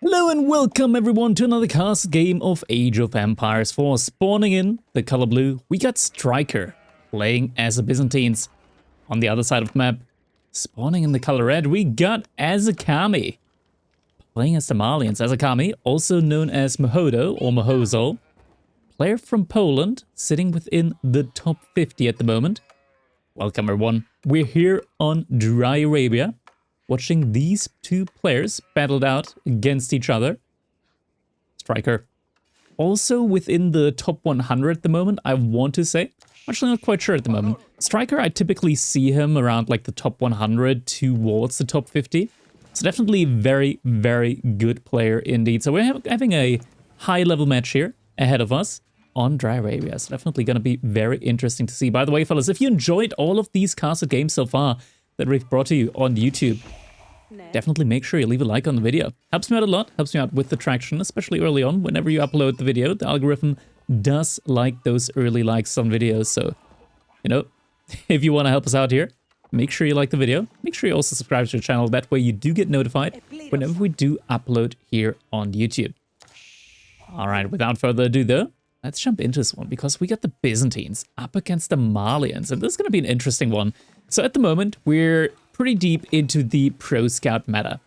Hello and welcome everyone to another cast game of Age of Empires 4. Spawning in the color blue, we got Striker playing as the Byzantines. On the other side of the map, spawning in the color red, we got Azakami playing as the Malians. Azakami, also known as Mohodo or Mohozo, player from Poland, sitting within the top 50 at the moment. Welcome everyone. We're here on Dry Arabia, watching these two players battled out against each other. Striker, also within the top 100 at the moment, I want to say. I'm actually not quite sure at the moment. Striker, I typically see him around like the top 100 towards the top 50. So definitely very, very good player indeed. So we're having a high-level match here ahead of us on Dry Arabia. It's definitely going to be very interesting to see. By the way, fellas, if you enjoyed all of these casted games so far that we've brought to you on YouTube, definitely make sure you leave a like on the video. Helps me out a lot, helps me out with the traction, especially early on. Whenever you upload the video, the algorithm does like those early likes on videos. So, you know, if you want to help us out here, make sure you like the video. Make sure you also subscribe to the channel. That way you do get notified whenever we do upload here on YouTube. All right, without further ado though, let's jump into this one because we got the Byzantines up against the Malians, and this is going to be an interesting one. So at the moment, we're pretty deep into the pro scout meta.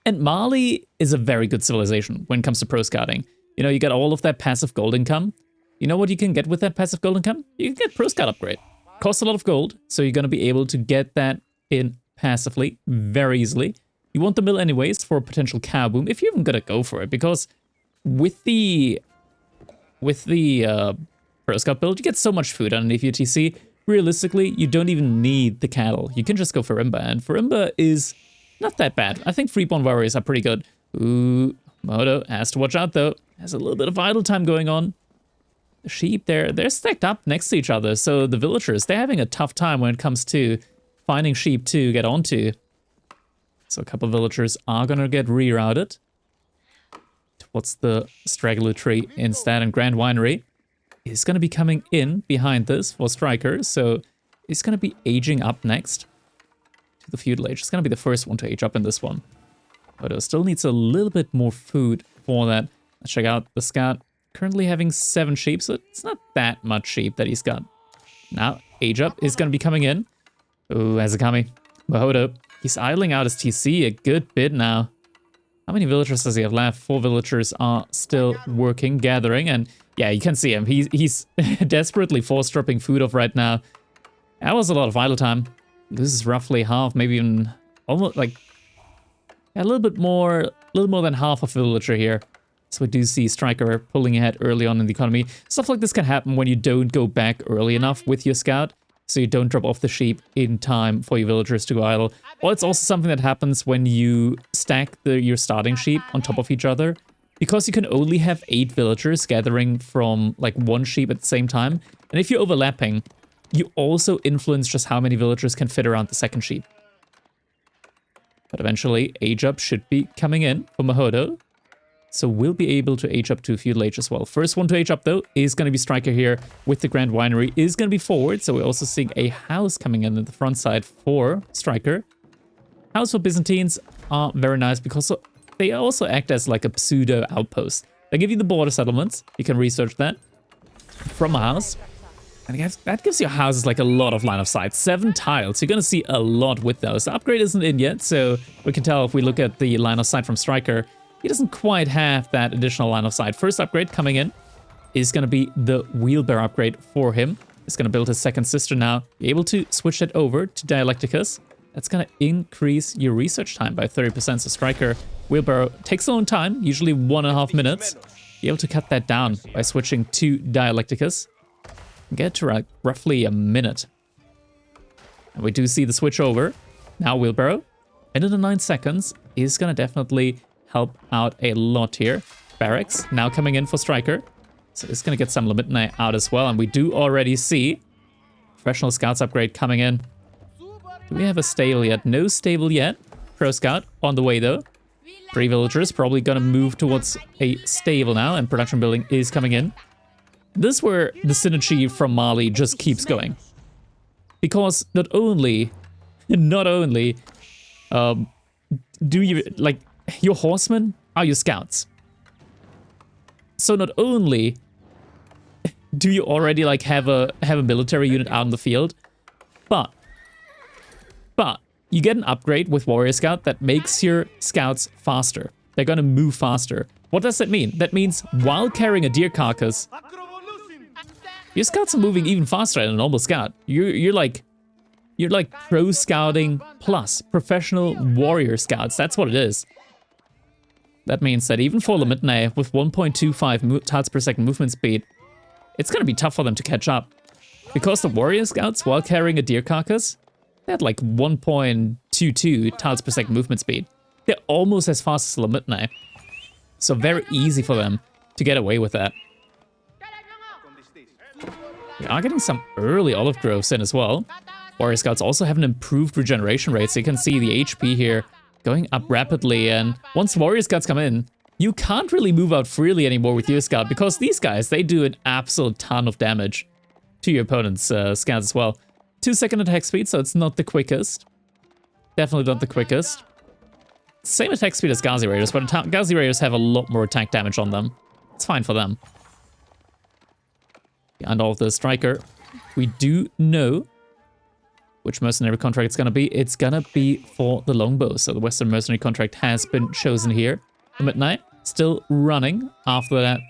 And Mali is a very good civilization when it comes to pro scouting. You know, you get all of that passive gold income. You know what you can get with that passive gold income? You can get pro scout upgrade. Costs a lot of gold, so you're going to be able to get that in passively very easily. You want the mill anyways for a potential cow boom if you're even going to go for it, because with the pro scout build, you get so much food underneath your TC. Realistically, you don't even need the cattle. You can just go for Imba, and Imba is not that bad. I think freeborn warriors are pretty good. Ooh, Moto has to watch out though. Has a little bit of idle time going on. The sheep, they're stacked up next to each other, so the villagers, they're having a tough time when it comes to finding sheep to get onto. So a couple of villagers are gonna get rerouted towards the straggler tree instead, and Grand Winery is going to be coming in behind this for Striker, so it's going to be aging up next to the feudal age. It's going to be the first one to age up in this one. But it still needs a little bit more food for that. Let's check out the scout. Currently having 7 sheep, so it's not that much sheep that he's got. Now, age up is going to be coming in. Ooh, Azakami. Mohodo. He's idling out his TC a good bit now. How many villagers does he have left? 4 villagers are still working, gathering, and yeah, you can see him. He's desperately force-stripping food off right now. That was a lot of idle time. This is roughly half, maybe even almost like a little more than half of a villager here. So we do see Striker pulling ahead early on in the economy. Stuff like this can happen when you don't go back early enough with your scout, so you don't drop off the sheep in time for your villagers to go idle. Or it's also something that happens when you stack your starting sheep on top of each other. Because you can only have 8 villagers gathering from like 1 sheep at the same time. And if you're overlapping, you also influence just how many villagers can fit around the second sheep. But eventually, age up should be coming in for Mohodo. So we'll be able to age up to feudal age as well. First one to age up though is going to be Striker here with the Grand Winery. Is going to be forward, so we're also seeing a house coming in at the front side for Striker. House for Byzantines are very nice because they also act as like a pseudo outpost. They give you the border settlements. You can research that from a house. And that gives your houses like a lot of line of sight. 7 tiles. You're going to see a lot with those. The upgrade isn't in yet, so we can tell if we look at the line of sight from Striker, he doesn't quite have that additional line of sight. First upgrade coming in is going to be the wheelbarrow upgrade for him. He's going to build his second sister now. Be able to switch that over to Dialecticus. That's going to increase your research time by 30%. So Striker wheelbarrow takes a long time, usually 1.5 minutes. Be able to cut that down by switching to Dialecticus. Get to roughly a minute. And we do see the switch over. Now wheelbarrow. And in the 9 seconds is going to definitely help out a lot here. Barracks now coming in for Striker. So it's going to get some limit out as well. And we do already see professional scouts upgrade coming in. Do we have a stable yet? No stable yet. Pro scout on the way though. 3 villagers probably going to move towards a stable now, and production building is coming in. This is where the synergy from Mali just keeps going. Because not only do you, like, your horsemen are your scouts. So not only do you already like have a military unit out in the field, but you get an upgrade with Warrior Scout that makes your scouts faster. They're gonna move faster. What does that mean? That means while carrying a deer carcass, your scouts are moving even faster than a normal scout. You're like pro scouting plus professional warrior scouts. That's what it is. That means that even for Limitnay with 1.25 tiles per second movement speed, it's gonna be tough for them to catch up. Because the warrior scouts, while carrying a deer carcass, they had like 1.22 tiles per second movement speed. They're almost as fast as Limitnay. So very easy for them to get away with that. We are getting some early olive groves in as well. Warrior Scouts also have an improved regeneration rate, so you can see the HP here going up rapidly. And once Warrior Scouts come in, you can't really move out freely anymore with your Scout, because these guys, they do an absolute ton of damage to your opponent's Scouts as well. 2-second attack speed, so it's not the quickest. Definitely not the quickest. Same attack speed as Ghazi Raiders, but Ghazi Raiders have a lot more attack damage on them. It's fine for them. Behind all of the Striker, we do know which mercenary contract it's gonna be. It's gonna be for the Longbow, so the Western mercenary contract has been chosen here. The Midnight still running after that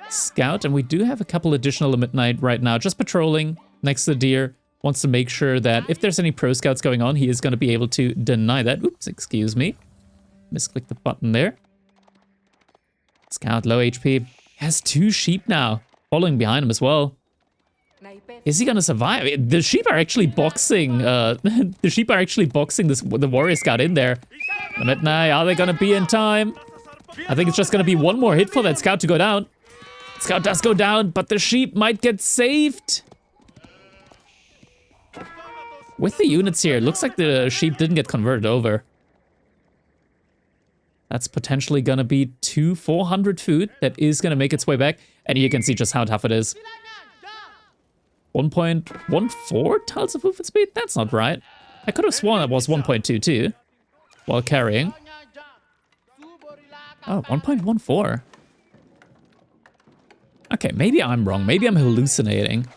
Scout, and we do have a couple additional Midnight right now, just patrolling next to the deer. Wants to make sure that if there's any pro scouts going on, he is going to be able to deny that. Oops, excuse me. Misclicked the button there. Scout, low HP. Has 2 sheep now, following behind him as well. Is he going to survive? The sheep are actually boxing. The sheep are actually boxing the warrior scout in there. The Midnight, are they going to be in time? I think it's just going to be one more hit for that scout to go down. Scout does go down, but the sheep might get saved. With the units here, it looks like the sheep didn't get converted over. That's potentially gonna be 400 food that is gonna make its way back. And you can see just how tough it is. 1.14 tiles of movement speed? That's not right. I could have sworn that was 1.22 while carrying. Oh, 1.14. Okay, maybe I'm wrong. Maybe I'm hallucinating.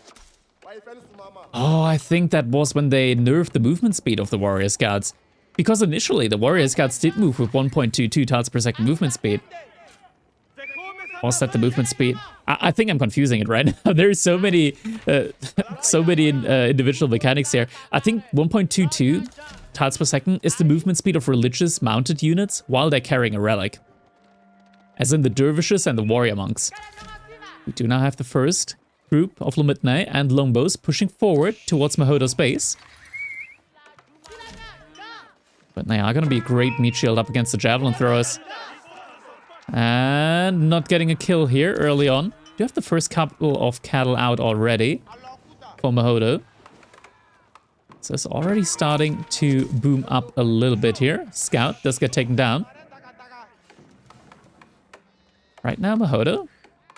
Oh, I think that was when they nerfed the movement speed of the Warrior Scouts. Because initially, the Warrior Scouts did move with 1.22 tiles per second movement speed. Was that the movement speed? I think I'm confusing it right now. There's so many individual mechanics here. I think 1.22 tiles per second is the movement speed of religious mounted units while they're carrying a relic. As in the dervishes and the warrior monks. We do now have the first group of Lumitne and Longbows pushing forward towards Mahodo's base. But they are going to be a great meat shield up against the javelin throwers. And not getting a kill here early on. You have the first couple of cattle out already for Mahodo. So it's already starting to boom up a little bit here. Scout does get taken down. Right now, Mahodo,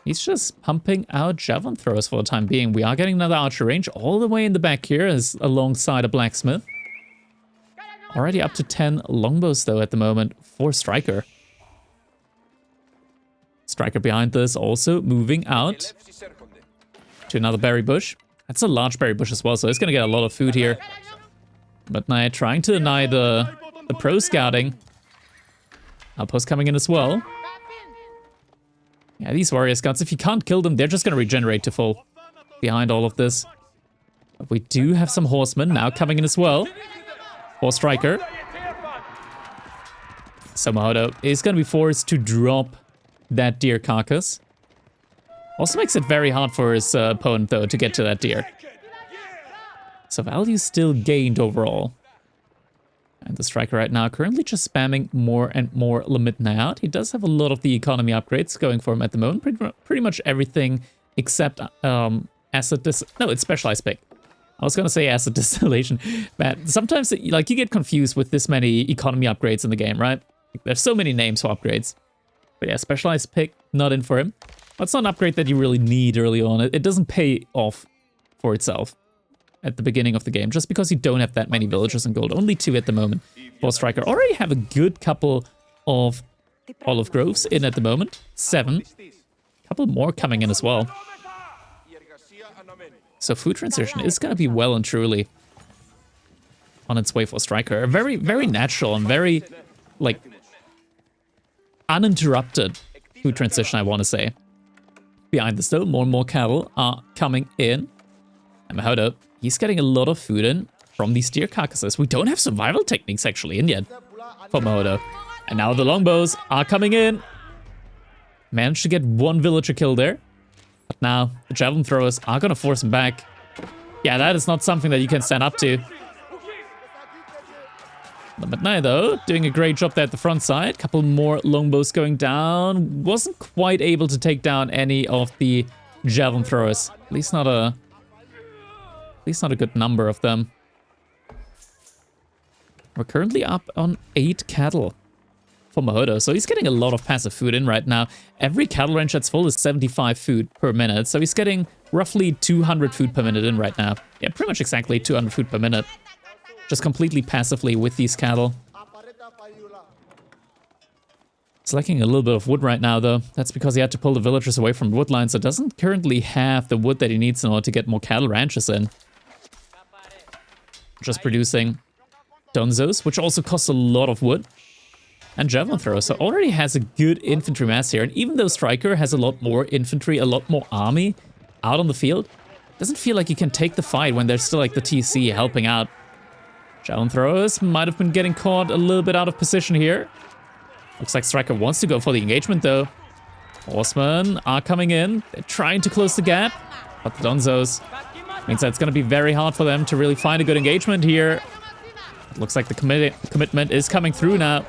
he's just pumping out javelin throwers for the time being. We are getting another archer range all the way in the back here, as alongside a blacksmith. Already up to 10 longbows though at the moment for Striker. Striker behind this also moving out to another berry bush. That's a large berry bush as well, so it's going to get a lot of food here. But now trying to deny the pro scouting. Outpost coming in as well. Yeah, these warrior scouts, if you can't kill them, they're just going to regenerate to full behind all of this. But we do have some horsemen now coming in as well for Striker. So Mahodo is going to be forced to drop that deer carcass. Also makes it very hard for his opponent, though, to get to that deer. So value still gained overall. And the Striker right now currently just spamming more and more Limit out. He does have a lot of the economy upgrades going for him at the moment. Pretty much everything except acid no, it's specialized pick. I was going to say acid distillation. Man, sometimes you get confused with this many economy upgrades in the game, right? There's so many names for upgrades. But yeah, specialized pick, not in for him. But it's not an upgrade that you really need early on. It doesn't pay off for itself at the beginning of the game, just because you don't have that many villagers in gold. Only 2 at the moment for Striker. Already have a good couple of olive groves in at the moment. 7. Couple more coming in as well. So food transition is going to be well and truly on its way for Striker. A very, very natural and very, like, uninterrupted food transition, I want to say. Behind this though, more and more cattle are coming in. And hold up, he's getting a lot of food in from these deer carcasses. We don't have survival techniques actually in yet for Mahodo. And now the longbows are coming in. Managed to get one villager kill there. But now the javelin throwers are going to force him back. Yeah, that is not something that you can stand up to. But now though, doing a great job there at the front side. Couple more longbows going down. Wasn't quite able to take down any of the javelin throwers. At least not a good number of them. We're currently up on 8 cattle for Mahodo, so he's getting a lot of passive food in right now. Every cattle range that's full is 75 food per minute, so he's getting roughly 200 food per minute in right now. Yeah, pretty much exactly 200 food per minute. Just completely passively with these cattle. It's lacking a little bit of wood right now, though. That's because he had to pull the villagers away from the wood line, so doesn't currently have the wood that he needs in order to get more cattle ranches in. Just producing donzos, which also costs a lot of wood. And javelin throwers, so already has a good infantry mass here. And even though Striker has a lot more infantry, a lot more army out on the field, doesn't feel like you can take the fight when there's still like the TC helping out. Javelin throwers might have been getting caught a little bit out of position here. Looks like Striker wants to go for the engagement though. Horsemen are coming in. They're trying to close the gap. But the Donzos means that it's going to be very hard for them to really find a good engagement here. It looks like the commitment is coming through now.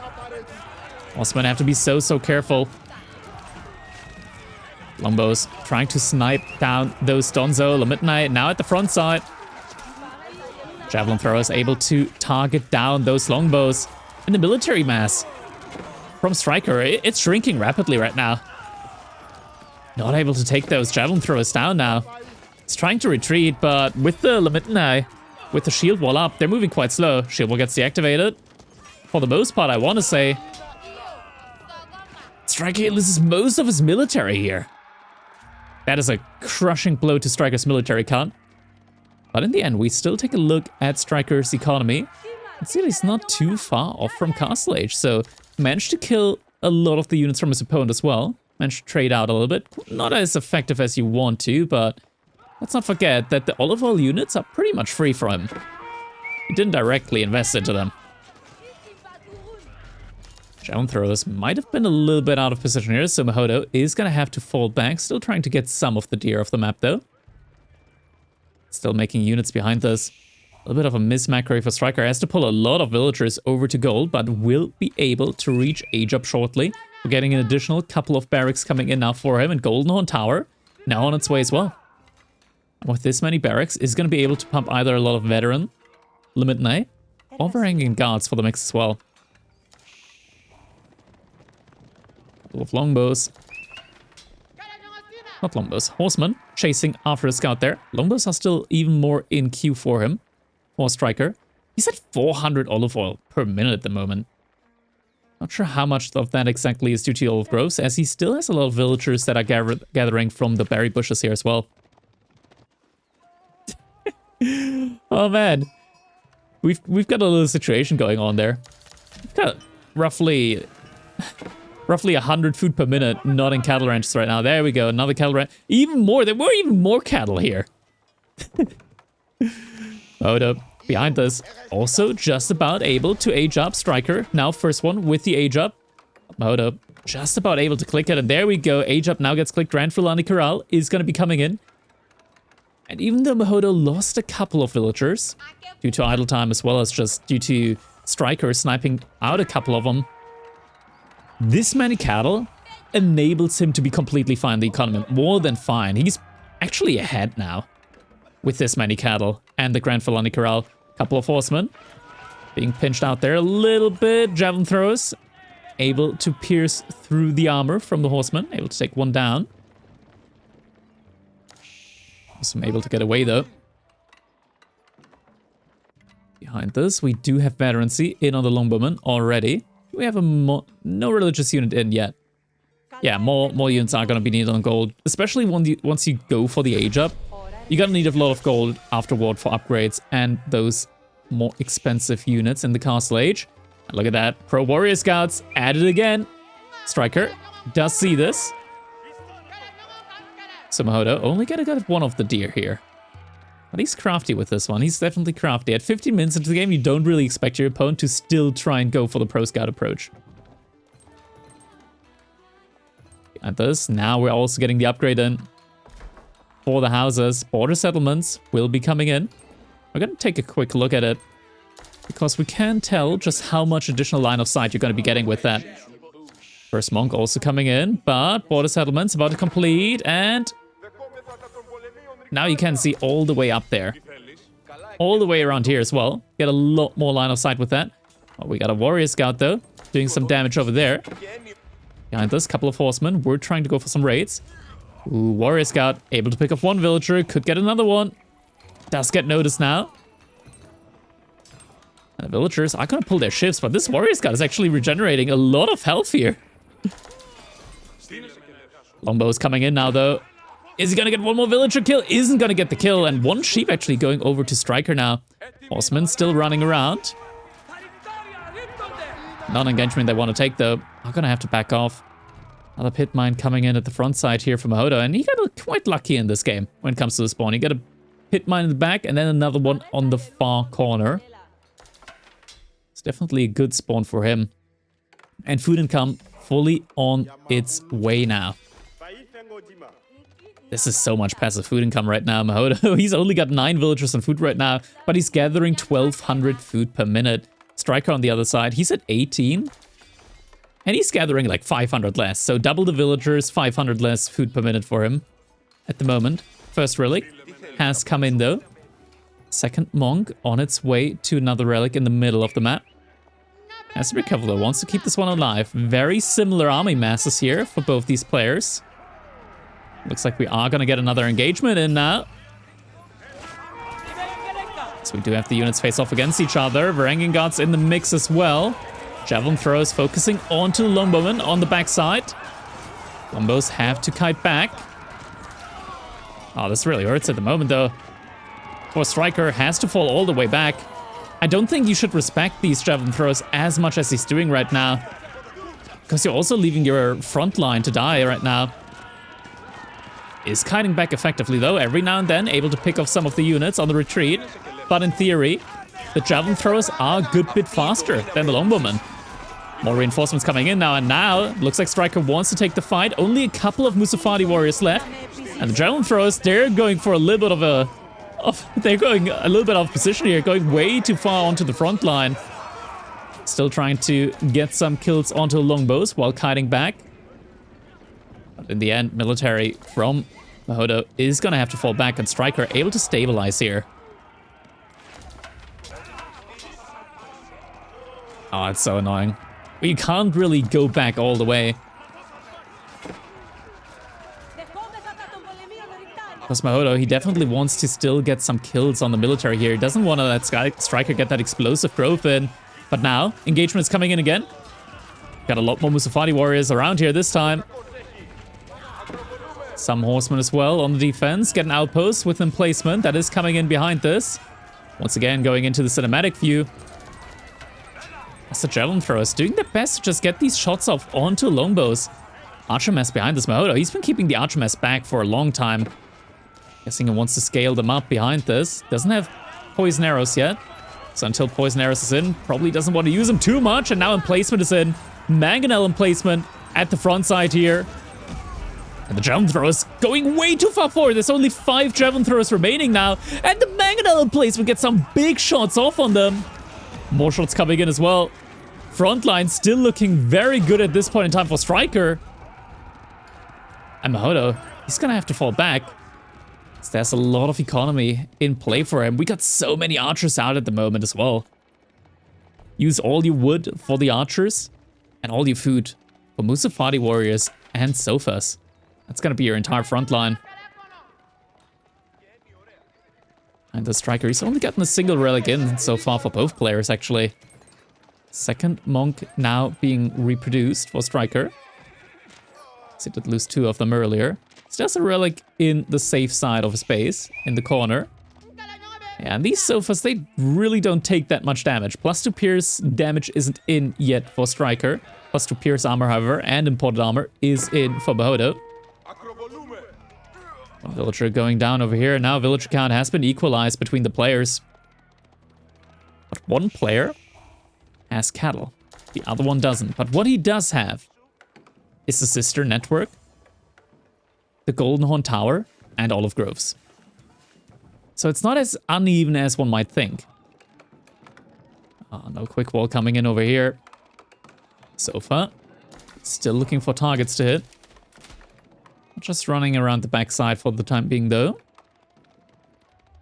Horsemen have to be so careful. Longbows trying to snipe down those Donzo. Midnight now at the front side. Javelin throwers able to target down those longbows. And the military mass from Striker, it's shrinking rapidly right now. Not able to take those javelin throwers down now. It's trying to retreat, but with the Midnight, with the shield wall up, they're moving quite slow. Shield wall gets deactivated. For the most part, I want to say, Striker loses most of his military here. That is a crushing blow to Striker's military count. But in the end, we still take a look at Striker's economy and see that he's not too far off from Castle Age. So managed to kill a lot of the units from his opponent as well. Managed to trade out a little bit. Not as effective as you want to, but let's not forget that the olive oil units are pretty much free for him. He didn't directly invest into them. Javelin throwers might have been a little bit out of position here, so Mahodo is going to have to fall back. Still trying to get some of the deer off the map, though. Still making units behind this. A little bit of a mismacro for Striker. Has to pull a lot of villagers over to gold, but will be able to reach age up shortly. We're getting an additional couple of barracks coming in now for him, and Goldenhorn Tower now on its way as well. And with this many barracks, is going to be able to pump either a lot of veteran, Midnight, or Varangian guards for the mix as well. Couple of longbows. Not longbows, horsemen chasing after a scout there. Longbows are still even more in queue for him. For Striker. He's at 400 olive oil per minute at the moment. Not sure how much of that exactly is due to olive groves, as he still has a lot of villagers that are gathering from the berry bushes here as well. Oh man. We've got a little situation going on there. We've got roughly 100 food per minute, not in cattle ranches right now. There we go, another cattle ranch. Even more, there were even more cattle here. Hold up, behind us. Also just about able to age up Striker. Now first one with the age up. Hold up, just about able to click it. And there we go, age up now gets clicked. Grand Fulani Corral is going to be coming in. And even though Mahodo lost a couple of villagers, due to idle time as well as just due to Striker sniping out a couple of them, this many cattle enables him to be completely fine in the economy. More than fine. He's actually ahead now with this many cattle and the Grand Fulani Corral. Couple of horsemen being pinched out there a little bit. Javelin throwers able to pierce through the armor from the horsemen. Able to take one down. Awesome, able to get away though. Behind this, we do have veterancy in on the longbowmen already. We have a no religious unit in yet. Yeah, more units are going to be needed on gold, especially once you go for the age up. You're going to need a lot of gold afterward for upgrades and those more expensive units in the castle age. And look at that. Pro warrior scouts added again. Striker does see this. So Mahodo only gonna get one of the deer here. But he's crafty with this one. He's definitely crafty. At 15 minutes into the game, you don't really expect your opponent to still try and go for the pro scout approach. At this, now we're also getting the upgrade in for the houses. Border settlements will be coming in. We're gonna take a quick look at it because we can tell just how much additional line of sight you're gonna be getting with that. First monk also coming in, but border settlements about to complete, and now you can see all the way up there. All the way around here as well. Get a lot more line of sight with that. Oh, we got a warrior scout though, doing some damage over there. Behind this, couple of horsemen. We're trying to go for some raids. Ooh, warrior scout able to pick up one villager, could get another one. Does get noticed now. And the villagers are gonna pull their shifts, but this warrior scout is actually regenerating a lot of health here. Longbow's coming in now though. Is he gonna get one more villager kill? Isn't gonna get the kill, and one sheep actually going over to Striker now. Horsemen still running around. Non-engagement they want to take though. Are gonna have to back off. Another pit mine coming in at the front side here from Mahodo, and he got quite lucky in this game when it comes to the spawn. He got a pit mine in the back and then another one on the far corner. It's definitely a good spawn for him. And food income fully on its way now. This is so much passive food income right now, Mahodo. He's only got 9 villagers on food right now, but he's gathering 1,200 food per minute. Striker on the other side, he's at 18. And he's gathering like 500 less. So double the villagers, 500 less food per minute for him at the moment. First relic has come in though. Second monk on its way to another relic in the middle of the map. Has to recover though, wants to keep this one alive. Very similar army masses here for both these players. Looks like we are going to get another engagement in now. So we do have the units face off against each other. Varangian Guards in the mix as well. Javelin throws focusing onto the longbowmen on the backside. Longbows have to kite back. Oh, this really hurts at the moment though. Poor Striker has to fall all the way back. I don't think you should respect these javelin throws as much as he's doing right now. Because you're also leaving your front line to die right now. Is kiting back effectively though, every now and then able to pick off some of the units on the retreat. But in theory, the javelin throwers are a good bit faster than the longbowmen. More reinforcements coming in now, and now looks like Striker wants to take the fight. Only a couple of Musafadi warriors left. And the javelin throwers, they're going for a little bit of a... they're going a little bit out of position here, going way too far onto the front line. Still trying to get some kills onto longbows while kiting back. But in the end, military from Mahodo is going to have to fall back, and Striker able to stabilize here. Oh, it's so annoying. You can't really go back all the way. Because Mahodo, he definitely wants to still get some kills on the military here. He doesn't want to let Striker get that explosive growth in. But now, engagement is coming in again. Got a lot more Musafadi warriors around here this time. Some horsemen as well on the defense. Get an outpost with emplacement that is coming in behind this. Once again, going into the cinematic view. As the javelin throwers doing their best to just get these shots off onto longbows. Archer mess behind this Mahodo. He's been keeping the archer mess back for a long time. Guessing he wants to scale them up behind this. Doesn't have poison arrows yet. So until poison arrows is in, probably doesn't want to use them too much. And now emplacement is in. Mangonel emplacement at the front side here. And the javelin throwers going way too far forward. There's only 5 javelin throwers remaining now. And the Mangonel emplacement gets some big shots off on them. More shots coming in as well. Frontline still looking very good at this point in time for Striker. And Mahodo, he's gonna have to fall back. So there's a lot of economy in play for him. We got so many archers out at the moment as well. Use all your wood for the archers and all your food for Musafadi warriors and sofas. That's gonna be your entire front line. And the Striker, he's only gotten a single relic in so far for both players, actually. Second monk now being reproduced for Striker. So he did lose 2 of them earlier. Still has a relic in the safe side of his base, in the corner. Yeah, and these sofas, they really don't take that much damage. +2 Pierce damage isn't in yet for Striker. +2 Pierce armor, however, and imported armor is in for Bahodo. One villager going down over here. Now villager count has been equalized between the players. But one player has cattle. The other one doesn't. But what he does have is the sister network, the Golden Horn Tower, and Olive Groves. So it's not as uneven as one might think. Oh, no quick wall coming in over here. Sofa. Still looking for targets to hit. Just running around the backside for the time being, though.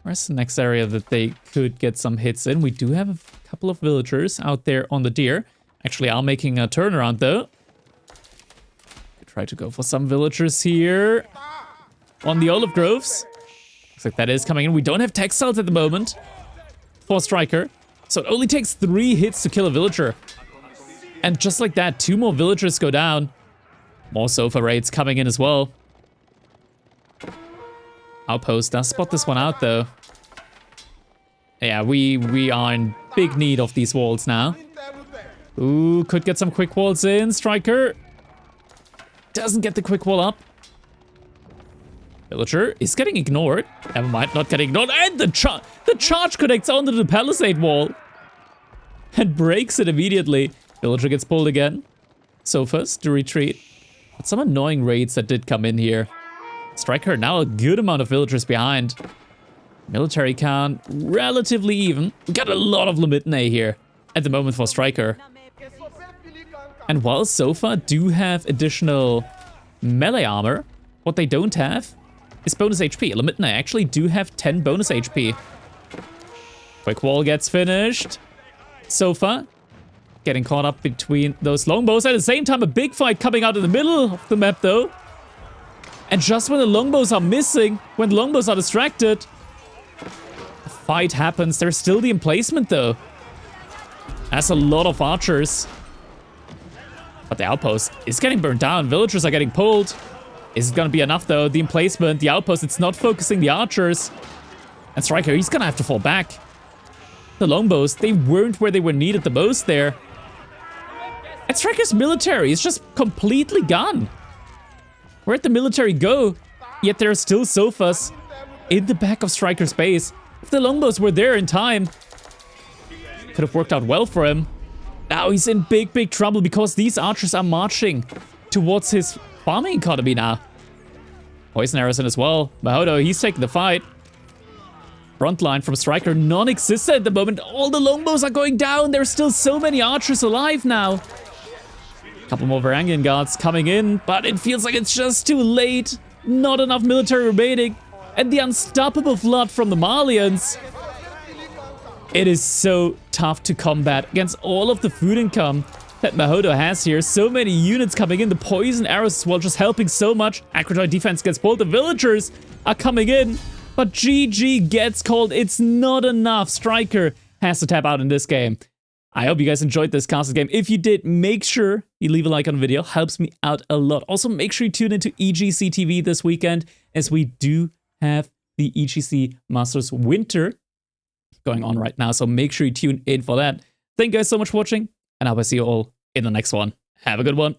Where's the next area that they could get some hits in? We do have a couple of villagers out there on the deer. Actually, I'm making a turnaround, though. Could try to go for some villagers here on the Olive Groves. Looks like that is coming in. We don't have textiles at the moment for Striker. So it only takes 3 hits to kill a villager. And just like that, 2 more villagers go down. More sofa raids coming in as well. Outpost does spot this one out, though. Yeah, we are in big need of these walls now. Ooh, could get some quick walls in. Striker doesn't get the quick wall up. Villager is getting ignored. Never mind, not getting ignored. And the charge connects onto the palisade wall. And breaks it immediately. Villager gets pulled again. Sofas to retreat. But some annoying raids that did come in here. Striker now a good amount of villagers behind. Military count relatively even. We got a lot of Lemitne here at the moment for Striker. And while Sofa do have additional melee armor, what they don't have is bonus HP. Lemitne actually do have 10 bonus HP. Quick wall gets finished. Sofa getting caught up between those longbows. At the same time, a big fight coming out in the middle of the map, though. And just when the longbows are missing, when the longbows are distracted, the fight happens. There's still the emplacement, though. That's a lot of archers. But the outpost is getting burned down. Villagers are getting pulled. Is it gonna be enough, though? The emplacement, the outpost, it's not focusing the archers. And Striker, he's gonna have to fall back. The longbows, they weren't where they were needed the most there. And Striker's military is just completely gone. Where'd the military go? Yet there are still sofas in the back of Striker's base. If the longbows were there in time, could have worked out well for him. Now he's in big trouble because these archers are marching towards his farming economy now. Poison arrows in as well. Bahodo, he's taking the fight. Frontline from Striker non-existent at the moment. All the longbows are going down. There's still so many archers alive now. Couple more Varangian guards coming in, but it feels like it's just too late. Not enough military remaining. And the unstoppable flood from the Malians. It is so tough to combat against all of the food income that Bahodo has here. So many units coming in. The poison arrows as well, just helping so much. Acrojoy defense gets pulled. The villagers are coming in. But GG gets called. It's not enough. Striker has to tap out in this game. I hope you guys enjoyed this castle game. If you did, make sure you leave a like on the video. Helps me out a lot. Also, make sure you tune into EGC TV this weekend, as we do have the EGC Masters Winter going on right now. So make sure you tune in for that. Thank you guys so much for watching, and I will see you all in the next one. Have a good one.